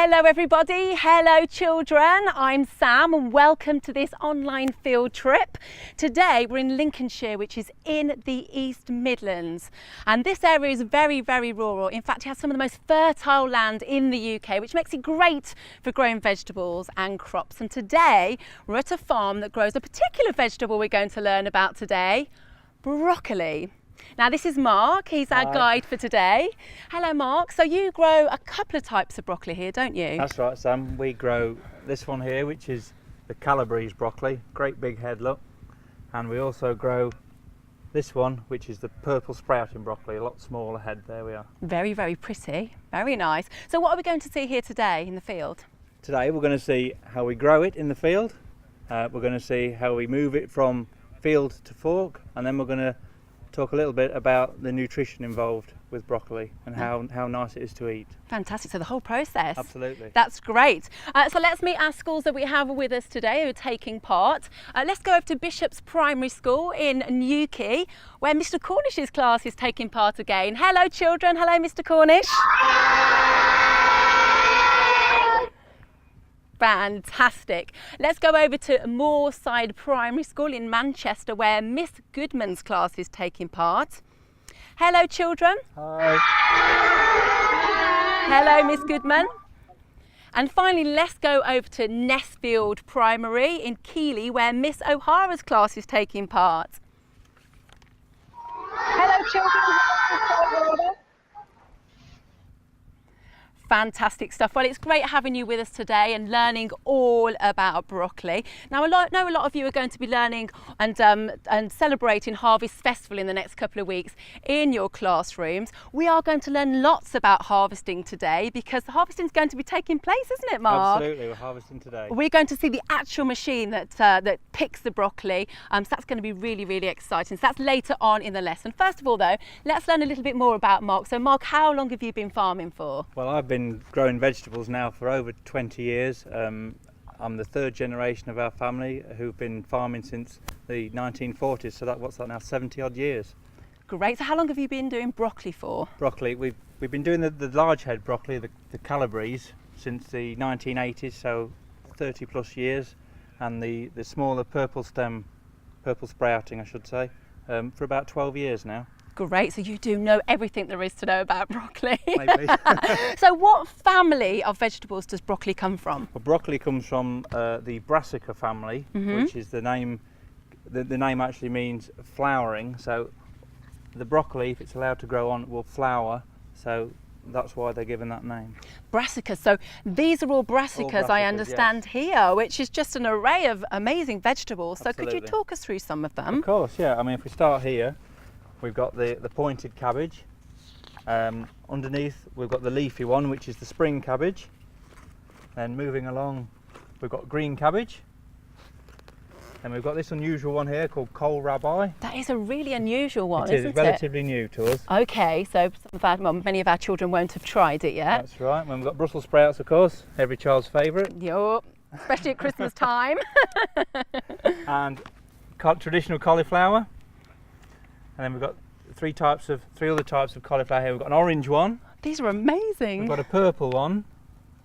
Hello everybody, hello children, I'm Sam and welcome to this online field trip. Today we're in Lincolnshire, which is in the East Midlands, and this area is very rural. In fact, it has some of the most fertile land in the UK, which makes it great for growing vegetables and crops. And today we're at a farm that grows a particular vegetable we're going to learn about today, broccoli. Now this is Mark, he's our guide for today. Hello Mark, so you grow a couple of types of broccoli here, don't you? That's right, Sam. We grow this one here, which is the Calabrese broccoli, great big head look. And we also grow this one, which is the purple sprouting broccoli, a lot smaller head. There we are. Very pretty, very nice. So what are we going to see here today in the field? Today we're going to see how we grow it in the field. We're going to see how we move it from field to fork, and then we're going to talk a little bit about the nutrition involved with broccoli and how nice it is to eat. Fantastic, so the whole process. Absolutely. That's great. So let's meet our schools that we have with us today who are taking part. Let's go over to Bishop's Primary School in Newquay, where Mr Cornish's class is taking part again. Hello children, hello Mr Cornish. Fantastic. Let's go over to Moorside Primary School in Manchester, where Miss Goodman's class is taking part. Hello children. Hi. Hello Miss Goodman. And finally, let's go over to Nestfield Primary in Keighley, where Miss O'Hara's class is taking part. Hello children. Fantastic stuff. Well, it's great having you with us today and learning all about broccoli. Now, I know a lot of you are going to be learning and celebrating Harvest Festival in the next couple of weeks in your classrooms. We are going to learn lots about harvesting today because the harvesting is going to be taking place, isn't it, Mark? Absolutely, we're harvesting today. We're going to see the actual machine that picks the broccoli. So that's going to be really exciting. So that's later on in the lesson. First of all, though, let's learn a little bit more about Mark. So, Mark, how long have you been farming for? Well, I've been growing vegetables now for over 20 years. I'm the third generation of our family who've been farming since the 1940s, so what's that now, 70 odd years. Great. So how long have you been doing broccoli for? Broccoli, we've been doing the large head broccoli, the Calabrese, since the 1980s, so 30 plus years, and the smaller purple sprouting I should say, for about 12 years now. Great, so you do know everything there is to know about broccoli. Maybe. So what family of vegetables does broccoli come from? Well, broccoli comes from the Brassica family, which is the name. The name actually means flowering. So the broccoli, if it's allowed to grow on, will flower. So that's why they're given that name. Brassica. So these are all brassicas, I understand, yes. Here, which is just an array of amazing vegetables. So Absolutely. Could you talk us through some of them? Of course, yeah. I mean, if we start here, we've got the pointed cabbage. Underneath we've got the leafy one, which is the spring cabbage. Then moving along, we've got green cabbage. And we've got this unusual one here called kohlrabi. That is a really unusual one, isn't it? It is relatively new to us. Okay, so many of our children won't have tried it yet. That's right. Then we've got Brussels sprouts, of course, every child's favourite. Yup, especially at Christmas time. And traditional cauliflower. And then we've got three other types of cauliflower here. We've got an orange one. These are amazing. We've got a purple one.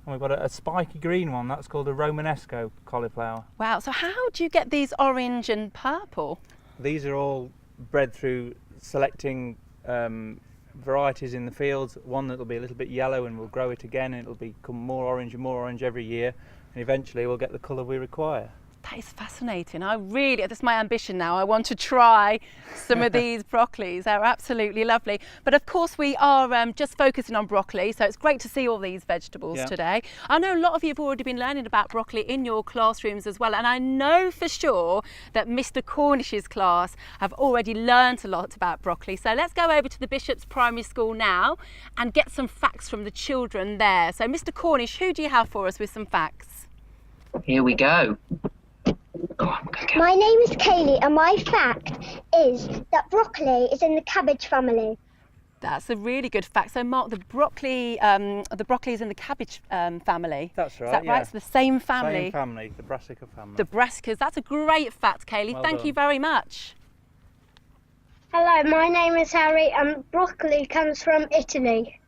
And we've got a spiky green one. That's called a Romanesco cauliflower. Wow, so how do you get these orange and purple? These are all bred through selecting varieties in the fields. One that will be a little bit yellow and we'll grow it again and it'll become more orange and more orange every year. And eventually we'll get the colour we require. That is fascinating. That's my ambition now. I want to try some of these broccolis. They're absolutely lovely. But of course we are just focusing on broccoli, so it's great to see all these vegetables today. I know a lot of you have already been learning about broccoli in your classrooms as well, and I know for sure that Mr Cornish's class have already learnt a lot about broccoli. So let's go over to the Bishop's Primary School now and get some facts from the children there. So Mr Cornish, who do you have for us with some facts? Here we go. My name is Kaylee and my fact is that broccoli is in the cabbage family. That's a really good fact. So Mark, the broccoli is in the cabbage family. That's right. Is that right? It's the same family. Same family, the Brassica family. The brassicas. That's a great fact, Kaylee. Well Thank done. you very much. Hello, my name is Harry and broccoli comes from Italy.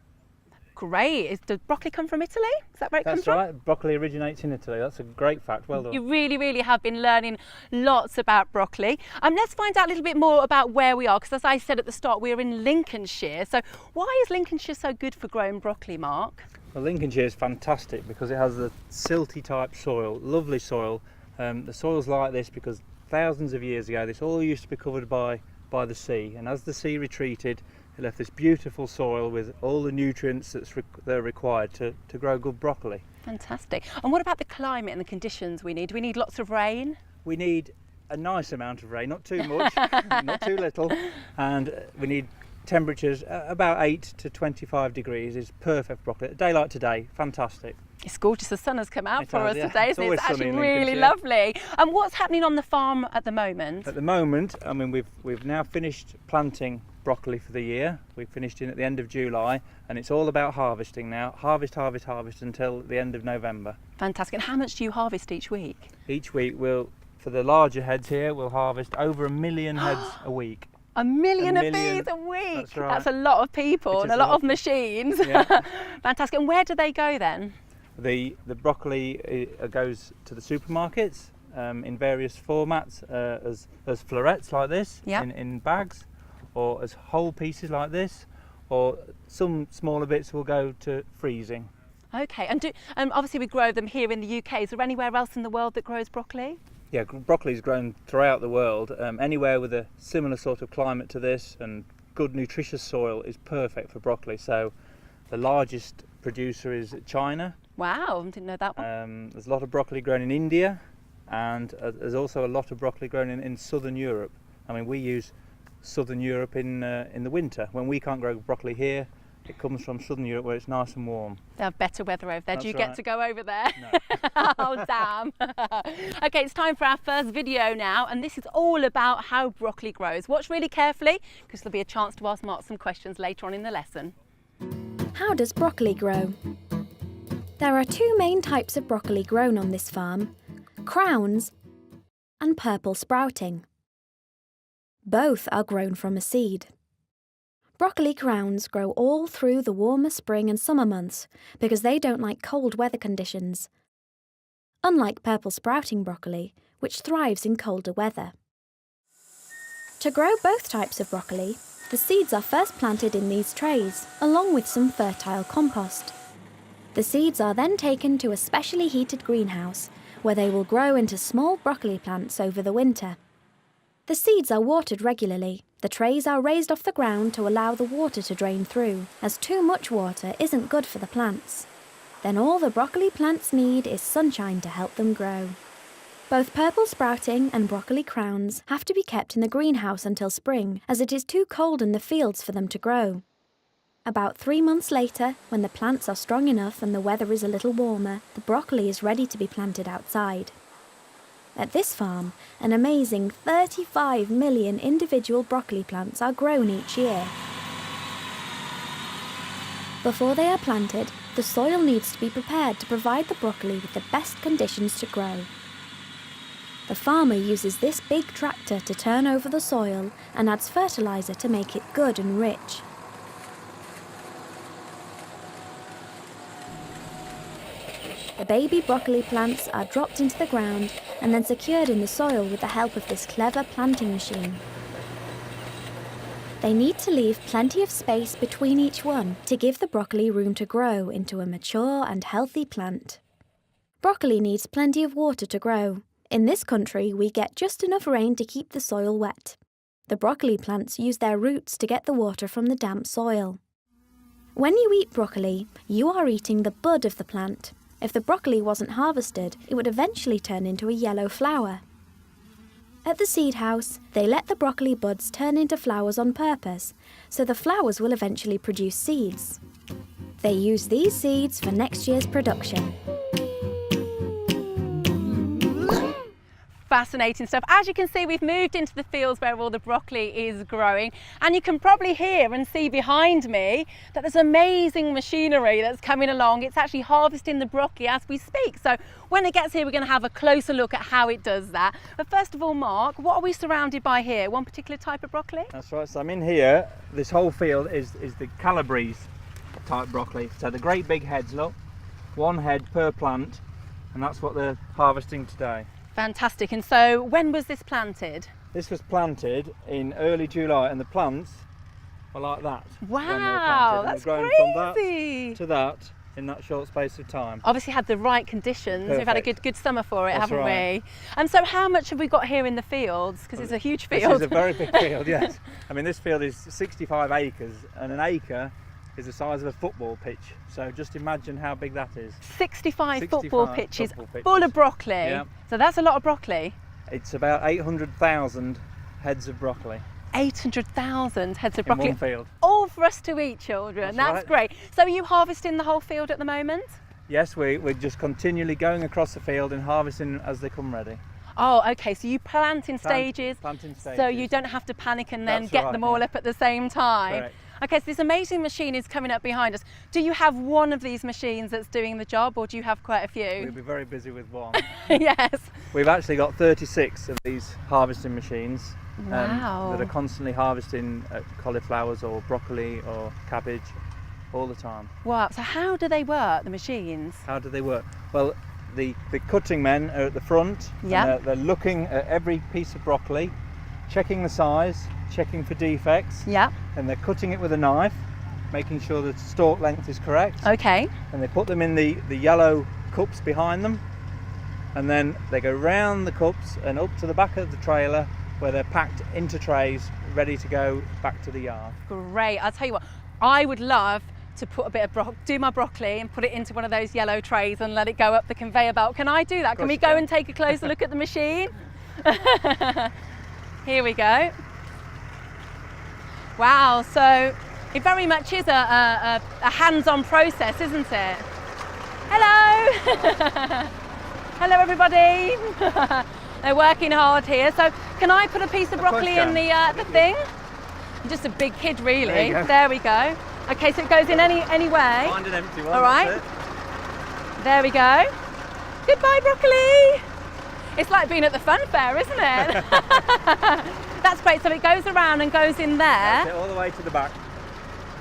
Great. Does broccoli come from Italy? Is that where it comes from? That's right. Broccoli originates in Italy. That's a great fact. Well done. You really have been learning lots about broccoli. Let's find out a little bit more about where we are, because as I said at the start, we're in Lincolnshire. So why is Lincolnshire so good for growing broccoli, Mark? Well, Lincolnshire is fantastic because it has the silty type soil, lovely soil. The soil's like this because thousands of years ago this all used to be covered by the sea, and as the sea retreated it left this beautiful soil with all the nutrients that are required to grow good broccoli. Fantastic. And what about the climate and the conditions we need? Do we need lots of rain? We need a nice amount of rain, not too much, not too little, and we need temperatures about 8 to 25 degrees is perfect for broccoli. A day like today, fantastic. It's gorgeous. The sun has come out for us today, It's so it's actually sunny in really Lincolnshire. lovely. And what's happening on the farm at the moment? At the moment, I mean, we've now finished planting broccoli for the year. We finished in at the end of July, and it's all about harvesting now. Harvest until the end of November. Fantastic. And how much do you harvest each week? Each week for the larger heads here, we'll harvest over 1 million heads a week. 1 million of 1 million. these a week. That's right. That's a lot of people It and is a a lot lot. of machines. Yeah. Fantastic. And where do they go then? The broccoli goes to the supermarkets in various formats, as florets like this, Yep. in bags, or as whole pieces like this, or some smaller bits will go to freezing. Okay. And obviously we grow them here in the UK. Is there anywhere else in the world that grows broccoli? Yeah, broccoli is grown throughout the world. Anywhere with a similar sort of climate to this and good nutritious soil is perfect for broccoli. So the largest producer is China. Wow, didn't know that one. There's a lot of broccoli grown in India, and there's also a lot of broccoli grown in southern Europe. I mean, we use southern Europe in the winter. When we can't grow broccoli here, it comes from southern Europe where it's nice and warm. They have better weather over there. Do That's you get right. to go over there? No. Oh, damn. Okay, it's time for our first video now, and this is all about how broccoli grows. Watch really carefully, because there'll be a chance to ask Mark some questions later on in the lesson. How does broccoli grow? There are two main types of broccoli grown on this farm, crowns and purple sprouting. Both are grown from a seed. Broccoli crowns grow all through the warmer spring and summer months because they don't like cold weather conditions, unlike purple sprouting broccoli, which thrives in colder weather. To grow both types of broccoli, the seeds are first planted in these trays, along with some fertile compost. The seeds are then taken to a specially heated greenhouse, where they will grow into small broccoli plants over the winter. The seeds are watered regularly. The trays are raised off the ground to allow the water to drain through, as too much water isn't good for the plants. Then all the broccoli plants need is sunshine to help them grow. Both purple sprouting and broccoli crowns have to be kept in the greenhouse until spring, as it is too cold in the fields for them to grow. About 3 months later, when the plants are strong enough and the weather is a little warmer, the broccoli is ready to be planted outside. At this farm, an amazing 35 million individual broccoli plants are grown each year. Before they are planted, the soil needs to be prepared to provide the broccoli with the best conditions to grow. The farmer uses this big tractor to turn over the soil and adds fertilizer to make it good and rich. The baby broccoli plants are dropped into the ground and then secured in the soil with the help of this clever planting machine. They need to leave plenty of space between each one to give the broccoli room to grow into a mature and healthy plant. Broccoli needs plenty of water to grow. In this country, we get just enough rain to keep the soil wet. The broccoli plants use their roots to get the water from the damp soil. When you eat broccoli, you are eating the bud of the plant. If the broccoli wasn't harvested, it would eventually turn into a yellow flower. At the seed house, they let the broccoli buds turn into flowers on purpose, so the flowers will eventually produce seeds. They use these seeds for next year's production. Fascinating stuff. As you can see, we've moved into the fields where all the broccoli is growing, and you can probably hear and see behind me that there's amazing machinery that's coming along. It's actually harvesting the broccoli as we speak. So when it gets here, we're going to have a closer look at how it does that. But first of all, Mark, what are we surrounded by here? One particular type of broccoli? That's right. So I'm in here. This whole field is the Calabrese type broccoli. So the great big heads, look, one head per plant, and that's what they're harvesting today. Fantastic. And so when was this planted? This was planted in early July, and the plants were like that. when they were Wow, planted, and that's they've grown crazy. from that to that in that short space of time. Obviously had the right conditions. We've had a Perfect. good summer for it, That's haven't right. we? And so how much have we got here in the fields? Because it's a huge field. This is a very big field, yes. I mean, this field is 65 acres, and an acre is the size of a football pitch. So just imagine how big that is. 65 football 65 pitches football pitches. full of broccoli. Yeah. So that's a lot of broccoli. It's about 800,000 heads of broccoli 800,000 heads of in broccoli. one field. All for us to eat, children. That's That's right. great. So are you harvesting the whole field at the moment? Yes, we're just continually going across the field and harvesting as they come ready. Oh, okay. So you plant in stages, Planting stages. so you don't have to panic and then That's get right, them all yeah. up at the same time. Correct. Okay, so this amazing machine is coming up behind us. Do you have one of these machines that's doing the job, or do you have quite a We'll few? be very busy with one. Yes. We've actually got 36 of these harvesting machines Wow. that are constantly harvesting cauliflowers or broccoli or cabbage all the time. Wow. So how do they work, the machines? How do they work? Well, the cutting men are at the front. and Yeah. they're looking at every piece of broccoli, checking the size, checking for defects, Yeah. and they're cutting it with a knife, making sure the stalk length is correct. Okay. And they put them in the yellow cups behind them, and then they go round the cups and up to the back of the trailer where they're packed into trays ready to go back to the yard. Great. I'll tell you what, I would love to put a bit of do my broccoli and put it into one of those yellow trays and let it go up the conveyor belt. Can I do that? Can course we you go can. and take a closer look at the machine? Here we go. Wow, so it very much is a hands-on process, isn't it? Hello! Hello everybody! They're working hard here. So can I put a piece of course broccoli you in can. the thing? I'm just a big kid really. There you go. There we go. Okay, so it goes in any way. Find an empty one. All right. that's it. There we go. Goodbye, broccoli. It's like being at the fun fair, isn't it? That's great. So it goes around and goes in That's there. it, all the way to the back.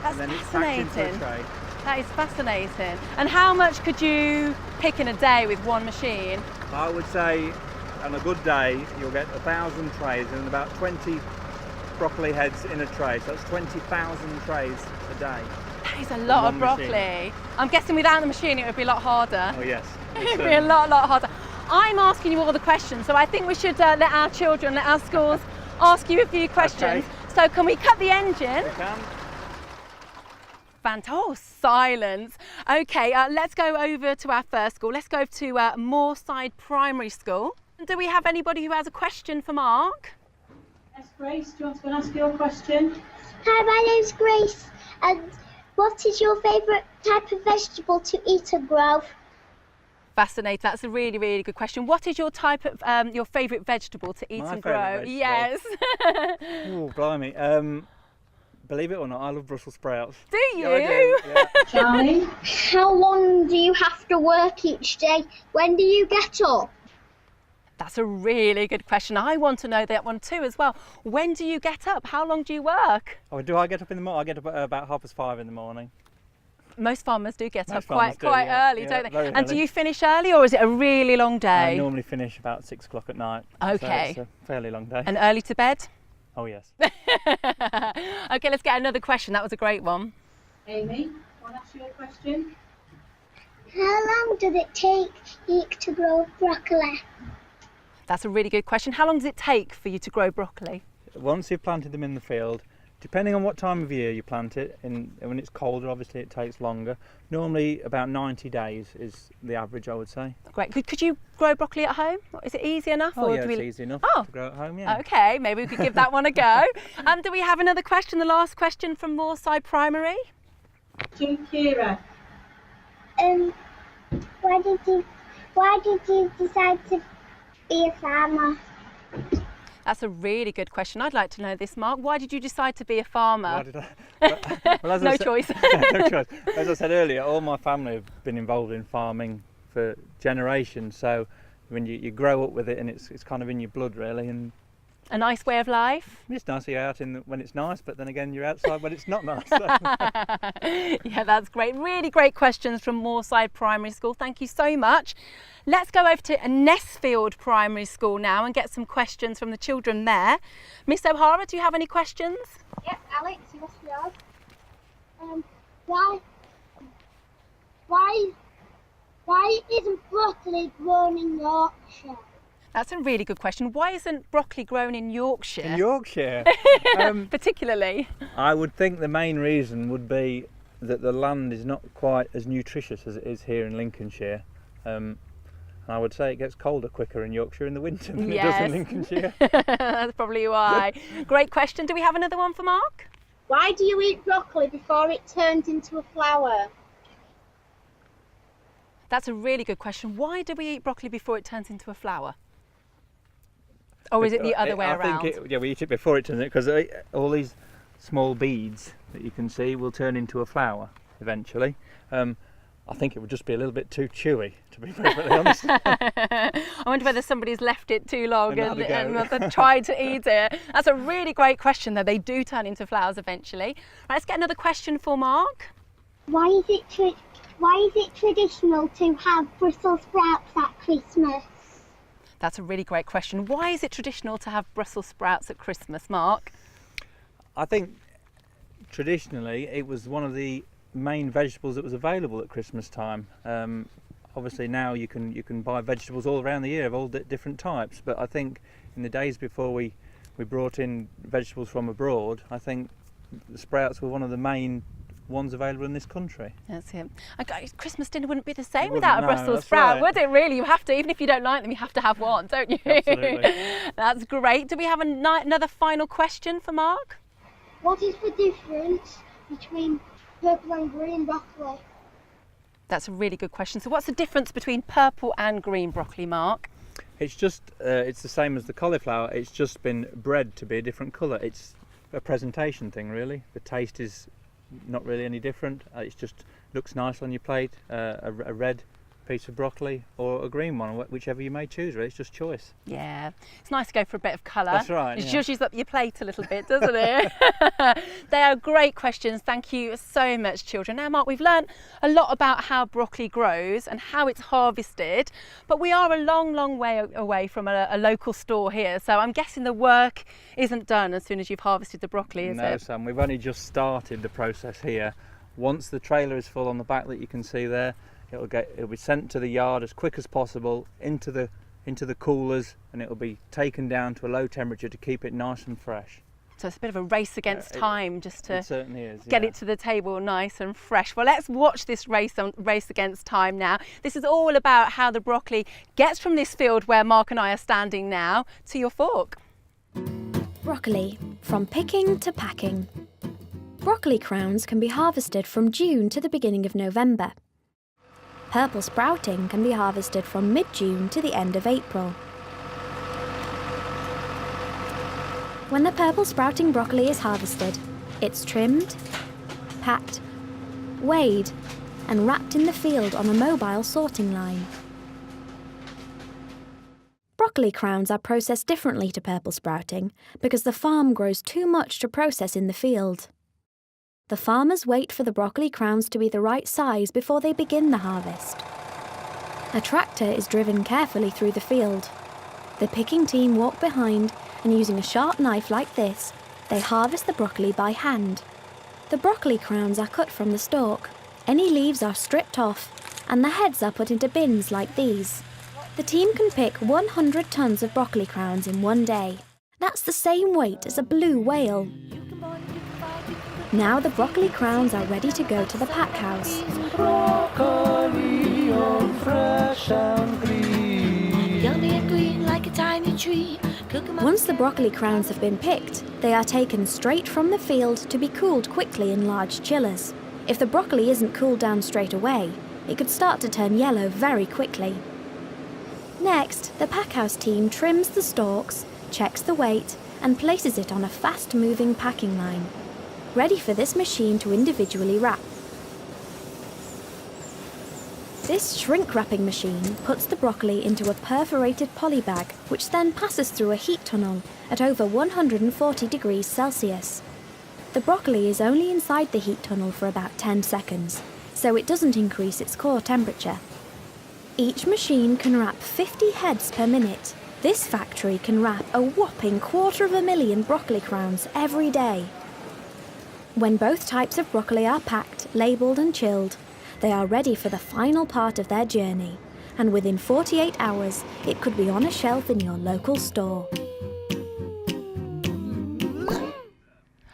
That's and then it's packed into a fascinating. tray. That is fascinating. And how much could you pick in a day with one machine? I would say on a good day you'll get 1,000 trays and about 20 broccoli heads in a tray. So that's 20,000 trays a day. That is a lot of one broccoli. machine. I'm guessing without the machine it would be a lot harder. Oh yes. It would be a lot harder. I'm asking you all the questions, so I think we should let our children, let our schools ask you a few questions. Okay. So can we cut the engine? You can. Fantastic. Oh, silence. Okay, let's go over to our first school. Let's go to Moorside Primary School. Do we have anybody who has a question for Mark? Yes, Grace, do you want to go and ask your question? Hi, my name's Grace. And what is your favourite type of vegetable to eat and grow? Fascinating. That's a really, really good question. What is your type of your favourite vegetable to eat My and grow? favourite Yes. Oh, blimey. Believe it or not, I love Brussels sprouts. Do you? Yeah, I do. Yeah. Charlie? How long do you have to work each day? When do you get up? That's a really good question. I want to know that one too as well. When do you get up? How long do you work? Oh, do I get up in the morning? I get up at about 5:30 in the morning. Most farmers do get up Most farmers quite do, yeah. early, Yeah, don't they? very And do early. you finish early or is it a really long I day? normally finish about 6 o'clock at night. Okay. So it's a fairly long day. And early to bed? Oh yes. Okay, let's get another question. That was a great one. Amy, want to ask you a question? How long does it take to grow broccoli? That's a really good question. How long does it take for you to grow broccoli? Once you've planted them in the field, depending on what time of year you plant it, and when it's colder obviously it takes longer. Normally about 90 days is the average, I would say. Great. Could you grow broccoli at home? Is it easy enough? Oh or yeah, do it's we... easy enough Oh. to grow at home, yeah. Okay, maybe we could give that one a go. Do we have another question? The last question from Moorside Primary? To Kira. Why did you decide to be a farmer? That's a really good question. I'd like to know this, Mark. Why did you decide to be a farmer? Why did I? Well, as No I said- choice. No choice. As I said earlier, all my family have been involved in farming for generations. So when you grow up with it and it's kind of in your blood really, and A nice way of life? It's nice to go out when it's nice, but then again, you're outside when it's not nice. So. Yeah, that's great. Really great questions from Moorside Primary School. Thank you so much. Let's go over to Nessfield Primary School now and get some questions from the children there. Miss O'Hara, do you have any questions? Yep, Alex, you must be on. Why isn't broccoli grown in Yorkshire? That's a really good question. Why isn't broccoli grown in Yorkshire? In Yorkshire? Particularly. I would think the main reason would be that the land is not quite as nutritious as it is here in Lincolnshire. I would say it gets colder quicker in Yorkshire in the winter than it does in Lincolnshire. That's probably why. Great question. Do we have another one for Mark? Why do you eat broccoli before it turns into a flower? That's a really good question. Why do we eat broccoli before it turns into a flower? Or is it the other way around? I think we eat it before it turns into, because all these small beads that you can see will turn into a flower eventually. I think it would just be a little bit too chewy, to be perfectly honest. I wonder whether somebody's left it too long and tried to eat it. That's a really great question, though. They do turn into flowers eventually. Right, let's get another question for Mark. Why is it traditional to have Brussels sprouts at Christmas? That's a really great question. Why is it traditional to have Brussels sprouts at Christmas, Mark? I think traditionally it was one of the main vegetables that was available at Christmas time. Obviously now you can buy vegetables all around the year of all different types, but I think in the days before we brought in vegetables from abroad, I think the sprouts were one of the main ones available in this country. That's it. Christmas dinner wouldn't be the same without a Brussels sprout, right. would it really? You have to, even if you don't like them, you have to have one, don't you? Absolutely. That's great. Do we have another final question for Mark? What is the difference between purple and green broccoli? That's a really good question. So what's the difference between purple and green broccoli, Mark? It's just, it's the same as the cauliflower, it's just been bred to be a different colour. It's a presentation thing really. The taste is not really any different. It just looks nice on your plate. A red piece of broccoli or a green one, whichever you may choose. Really, it's just choice. Yeah, it's nice to go for a bit of colour. That's right. It yeah. zhuzhes up your plate a little bit, doesn't it? They are great questions. Thank you so much, children. Now, Mark, we've learnt a lot about how broccoli grows and how it's harvested, but we are a long, long way away from a local store here. So I'm guessing the work isn't done as soon as you've harvested the broccoli, is it? No, Sam. We've only just started the process here. Once the trailer is full on the back that you can see there, it'll be sent to the yard as quick as possible into the coolers, and it'll be taken down to a low temperature to keep it nice and fresh. So it's a bit of a race against time just to it certainly is, get it to the table nice and fresh. Well, let's watch this race against time now. This is all about how the broccoli gets from this field where Mark and I are standing now to your fork. Broccoli, from picking to packing. Broccoli crowns can be harvested from June to the beginning of November. Purple sprouting can be harvested from mid-June to the end of April. When the purple sprouting broccoli is harvested, it's trimmed, packed, weighed, and wrapped in the field on a mobile sorting line. Broccoli crowns are processed differently to purple sprouting because the farm grows too much to process in the field. The farmers wait for the broccoli crowns to be the right size before they begin the harvest. A tractor is driven carefully through the field. The picking team walk behind, and using a sharp knife like this, they harvest the broccoli by hand. The broccoli crowns are cut from the stalk. Any leaves are stripped off, and the heads are put into bins like these. The team can pick 100 tons of broccoli crowns in one day. That's the same weight as a blue whale. Now the broccoli crowns are ready to go to the pack house. Broccoli, all fresh and green. Yummy and green like a tiny tree. Once the broccoli crowns have been picked, they are taken straight from the field to be cooled quickly in large chillers. If the broccoli isn't cooled down straight away, it could start to turn yellow very quickly. Next, the packhouse team trims the stalks, checks the weight, and places it on a fast-moving packing line, ready for this machine to individually wrap. This shrink wrapping machine puts the broccoli into a perforated poly bag, which then passes through a heat tunnel at over 140 degrees Celsius. The broccoli is only inside the heat tunnel for about 10 seconds, so it doesn't increase its core temperature. Each machine can wrap 50 heads per minute. This factory can wrap a whopping 250,000 broccoli crowns every day. When both types of broccoli are packed, labelled and chilled, they are ready for the final part of their journey, and within 48 hours, it could be on a shelf in your local store.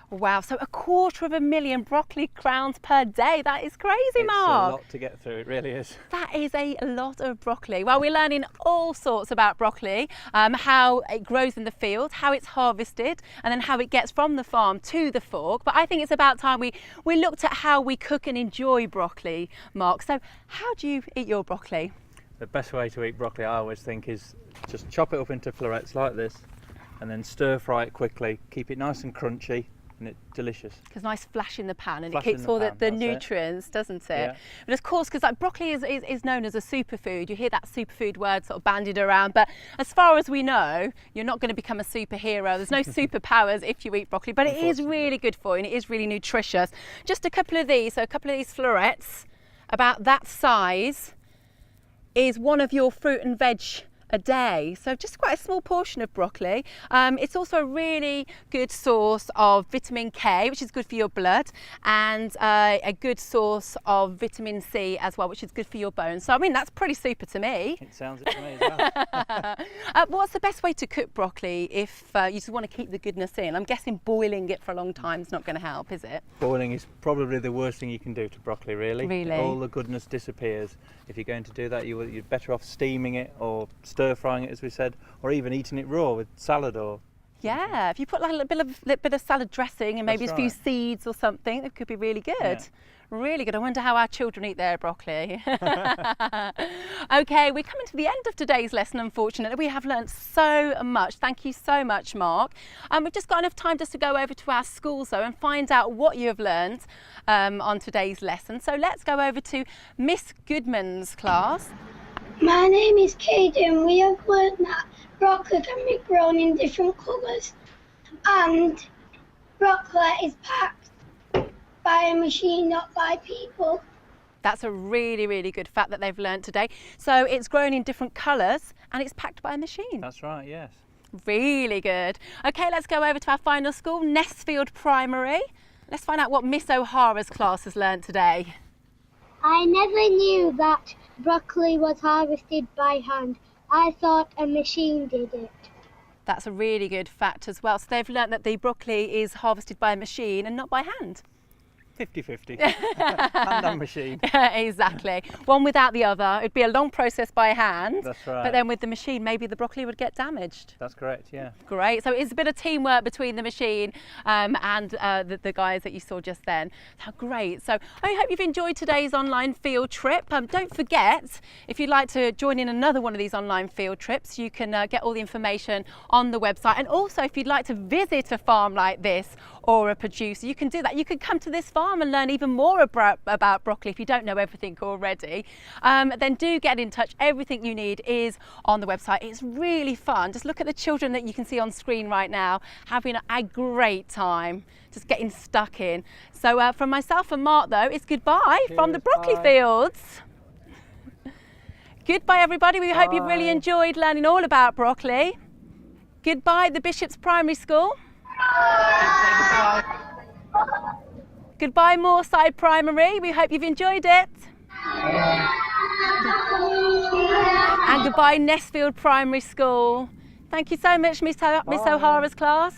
Wow, so 250,000 broccoli crowns per day. That is crazy, Mark. It's a lot to get through, it really is. That is a lot of broccoli. Well, we're learning all sorts about broccoli, how it grows in the field, how it's harvested, and then how it gets from the farm to the fork. But I think it's about time we looked at how we cook and enjoy broccoli, Mark. So how do you eat your broccoli? The best way to eat broccoli, I always think, is just chop it up into florets like this and then stir fry it quickly. Keep it nice and crunchy. And it's delicious. Because nice flash in the pan, and Flash it keeps in the all pan, the that's nutrients, doesn't it? Yeah. But of course, because like broccoli is known as a superfood. You hear that superfood word sort of bandied around, but as far as we know, you're not going to become a superhero. There's no superpowers if you eat broccoli, but it is really good for you and it is really nutritious. Just a couple of these, so a couple of these florets, about that size, is one of your fruit and veg a day, so just quite a small portion of broccoli. It's also a really good source of vitamin K, which is good for your blood, and a good source of vitamin C as well, which is good for your bones. So I mean, that's pretty super to me. It sounds it to me as well. What's the best way to cook broccoli if you just want to keep the goodness in? I'm guessing boiling it for a long time is not going to help, is it? Boiling is probably the worst thing you can do to broccoli, really. Really? All the goodness disappears. If you're going to do that, you're better off steaming it or stir frying it, as we said, or even eating it raw with salad or... Yeah, if you put like a bit of salad dressing and maybe That's a few right. seeds or something, it could be really good. Yeah. Really good. I wonder how our children eat their broccoli. Okay, we're coming to the end of today's lesson, unfortunately. We have learnt so much. Thank you so much, Mark. We've just got enough time just to go over to our schools, though, and find out what you have learnt on today's lesson. So let's go over to Miss Goodman's class. My name is Kate, and we have learned that broccoli can be grown in different colours, and broccoli is packed by a machine, not by people. That's a really, really good fact that they've learnt today. So it's grown in different colours and it's packed by a machine. That's right, yes. Really good. Okay, let's go over to our final school, Nestfield Primary. Let's find out what Miss O'Hara's class has learnt today. I never knew that broccoli was harvested by hand. I thought a machine did it. That's a really good fact as well. So they've learnt that the broccoli is harvested by a machine and not by hand. 50-50. Hand and machine. Exactly. One without the other. It'd be a long process by hand. That's right. But then with the machine, maybe the broccoli would get damaged. That's correct, yeah. Great. So it's a bit of teamwork between the machine and the guys that you saw just then. How great. So I hope you've enjoyed today's online field trip. Don't forget, if you'd like to join in another one of these online field trips, you can get all the information on the website. And also, if you'd like to visit a farm like this or a producer, you can do that. You can come to this farm and learn even more about broccoli if you don't know everything already. Then do get in touch. Everything you need is on the website. It's really fun. Just look at the children that you can see on screen right now having a great time, just getting stuck in. So from myself and Mark, though, it's goodbye from the broccoli fields. Goodbye, everybody. We hope you've really enjoyed learning all about broccoli. Goodbye, the Bishop's Primary School. Goodbye, Moorside Primary. We hope you've enjoyed it. And goodbye, Nestfield Primary School. Thank you so much, Miss O'Hara's class.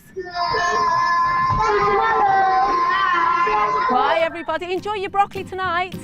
Bye, everybody. Enjoy your broccoli tonight.